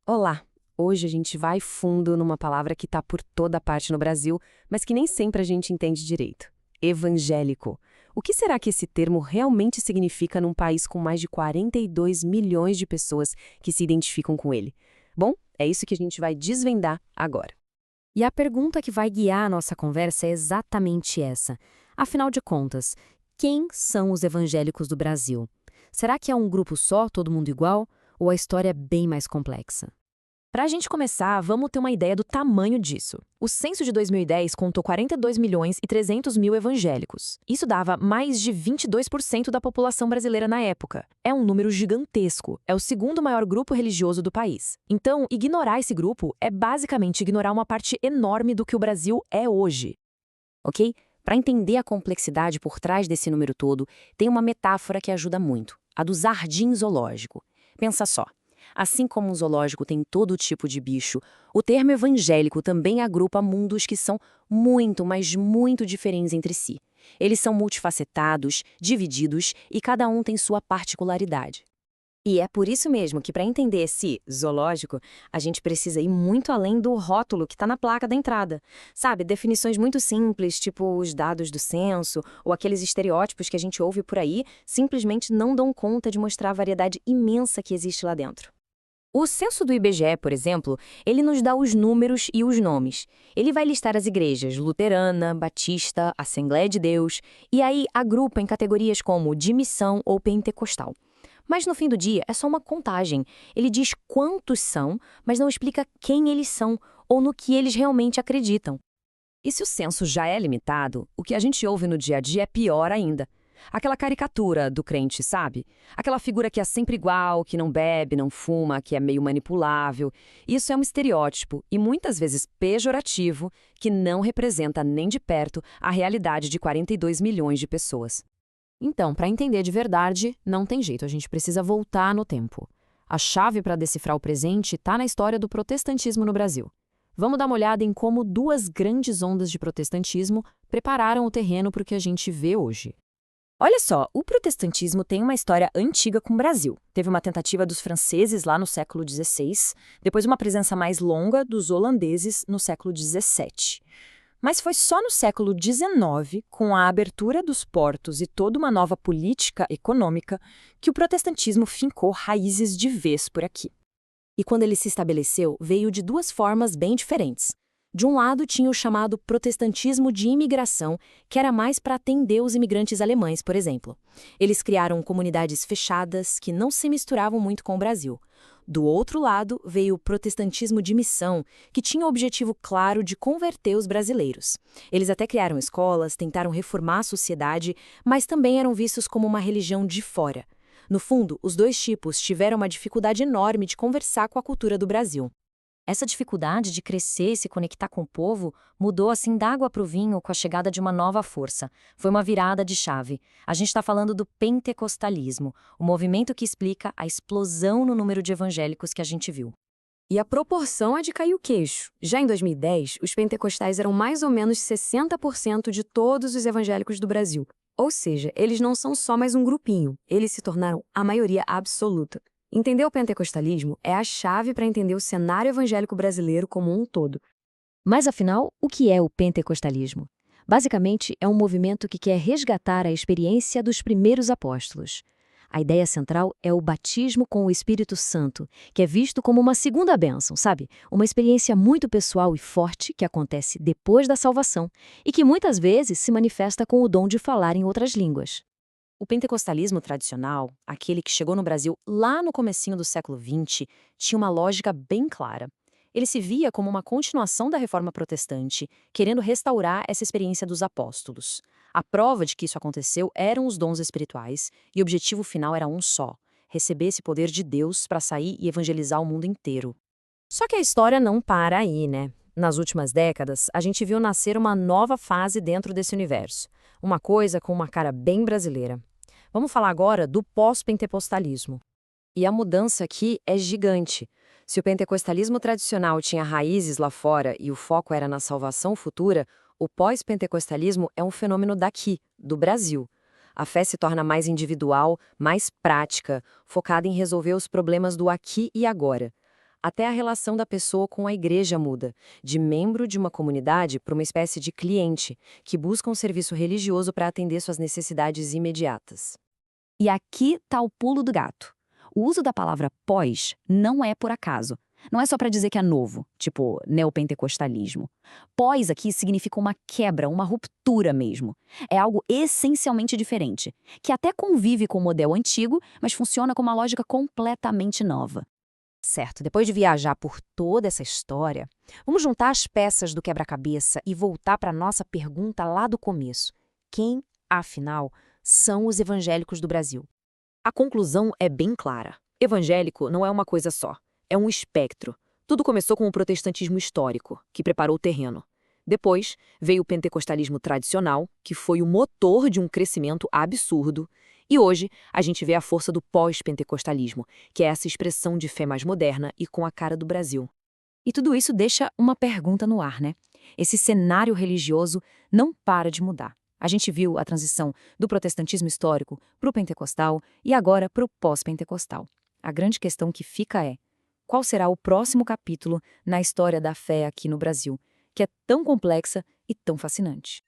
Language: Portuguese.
Olá! Hoje a gente vai fundo numa palavra que está por toda parte no Brasil, mas que nem sempre a gente entende direito. Evangélico. O que será que esse termo realmente significa num país com mais de 42 milhões de pessoas que se identificam com ele? Bom, é isso que a gente vai desvendar agora. E a pergunta que vai guiar a nossa conversa é exatamente essa. Afinal de contas, quem são os evangélicos do Brasil? Será que é um grupo só, todo mundo igual? Ou a história é bem mais complexa? Para a gente começar, vamos ter uma ideia do tamanho disso. O censo de 2010 contou 42 milhões e 300 mil evangélicos. Isso dava mais de 22% da população brasileira na época. É um número gigantesco. É o segundo maior grupo religioso do país. Então, ignorar esse grupo é basicamente ignorar uma parte enorme do que o Brasil é hoje. Ok? Para entender a complexidade por trás desse número todo, tem uma metáfora que ajuda muito, a do jardim zoológico. Pensa só. Assim como um zoológico tem todo tipo de bicho, o termo evangélico também agrupa mundos que são muito, mas muito diferentes entre si. Eles são multifacetados, divididos e cada um tem sua particularidade. E é por isso mesmo que, para entender esse zoológico, a gente precisa ir muito além do rótulo que está na placa da entrada. Sabe, definições muito simples, tipo os dados do censo, ou aqueles estereótipos que a gente ouve por aí, simplesmente não dão conta de mostrar a variedade imensa que existe lá dentro. O censo do IBGE, por exemplo, ele nos dá os números e os nomes. Ele vai listar as igrejas luterana, batista, Assembleia de Deus, e aí agrupa em categorias como de missão ou pentecostal. Mas no fim do dia é só uma contagem. Ele diz quantos são, mas não explica quem eles são ou no que eles realmente acreditam. E se o censo já é limitado, o que a gente ouve no dia a dia é pior ainda. Aquela caricatura do crente, sabe? Aquela figura que é sempre igual, que não bebe, não fuma, que é meio manipulável. Isso é um estereótipo e muitas vezes pejorativo que não representa nem de perto a realidade de 42 milhões de pessoas. Então, para entender de verdade, não tem jeito, a gente precisa voltar no tempo. A chave para decifrar o presente está na história do protestantismo no Brasil. Vamos dar uma olhada em como duas grandes ondas de protestantismo prepararam o terreno para o que a gente vê hoje. Olha só, o protestantismo tem uma história antiga com o Brasil. Teve uma tentativa dos franceses lá no século XVI, depois uma presença mais longa dos holandeses no século XVII. Mas foi só no século XIX, com a abertura dos portos e toda uma nova política econômica, que o protestantismo fincou raízes de vez por aqui. E quando ele se estabeleceu, veio de duas formas bem diferentes. De um lado, tinha o chamado protestantismo de imigração, que era mais para atender os imigrantes alemães, por exemplo. Eles criaram comunidades fechadas que não se misturavam muito com o Brasil. Do outro lado, veio o protestantismo de missão, que tinha o objetivo claro de converter os brasileiros. Eles até criaram escolas, tentaram reformar a sociedade, mas também eram vistos como uma religião de fora. No fundo, os dois tipos tiveram uma dificuldade enorme de conversar com a cultura do Brasil. Essa dificuldade de crescer e se conectar com o povo mudou assim da água para o vinho com a chegada de uma nova força. Foi uma virada de chave. A gente está falando do pentecostalismo, o movimento que explica a explosão no número de evangélicos que a gente viu. E a proporção é de cair o queixo. Já em 2010, os pentecostais eram mais ou menos 60% de todos os evangélicos do Brasil. Ou seja, eles não são só mais um grupinho, eles se tornaram a maioria absoluta. Entender o pentecostalismo é a chave para entender o cenário evangélico brasileiro como um todo. Mas afinal, o que é o pentecostalismo? Basicamente, é um movimento que quer resgatar a experiência dos primeiros apóstolos. A ideia central é o batismo com o Espírito Santo, que é visto como uma segunda bênção, sabe? Uma experiência muito pessoal e forte que acontece depois da salvação e que muitas vezes se manifesta com o dom de falar em outras línguas. O pentecostalismo tradicional, aquele que chegou no Brasil lá no comecinho do século XX, tinha uma lógica bem clara. Ele se via como uma continuação da reforma protestante, querendo restaurar essa experiência dos apóstolos. A prova de que isso aconteceu eram os dons espirituais, e o objetivo final era um só: receber esse poder de Deus para sair e evangelizar o mundo inteiro. Só que a história não para aí, né? Nas últimas décadas, a gente viu nascer uma nova fase dentro desse universo. Uma coisa com uma cara bem brasileira. Vamos falar agora do pós-pentecostalismo. E a mudança aqui é gigante. Se o pentecostalismo tradicional tinha raízes lá fora e o foco era na salvação futura, o pós-pentecostalismo é um fenômeno daqui, do Brasil. A fé se torna mais individual, mais prática, focada em resolver os problemas do aqui e agora. Até a relação da pessoa com a igreja muda, de membro de uma comunidade para uma espécie de cliente, que busca um serviço religioso para atender suas necessidades imediatas. E aqui está o pulo do gato. O uso da palavra pós não é por acaso. Não é só para dizer que é novo, tipo neopentecostalismo. Pós aqui significa uma quebra, uma ruptura mesmo. É algo essencialmente diferente, que até convive com o modelo antigo, mas funciona com uma lógica completamente nova. Certo, depois de viajar por toda essa história, vamos juntar as peças do quebra-cabeça e voltar para a nossa pergunta lá do começo. Quem, afinal, são os evangélicos do Brasil? A conclusão é bem clara. Evangélico não é uma coisa só, é um espectro. Tudo começou com o protestantismo histórico, que preparou o terreno. Depois veio o pentecostalismo tradicional, que foi o motor de um crescimento absurdo. E hoje a gente vê a força do pós-pentecostalismo, que é essa expressão de fé mais moderna e com a cara do Brasil. E tudo isso deixa uma pergunta no ar, né? Esse cenário religioso não para de mudar. A gente viu a transição do protestantismo histórico para o pentecostal e agora para o pós-pentecostal. A grande questão que fica é: qual será o próximo capítulo na história da fé aqui no Brasil, que é tão complexa e tão fascinante?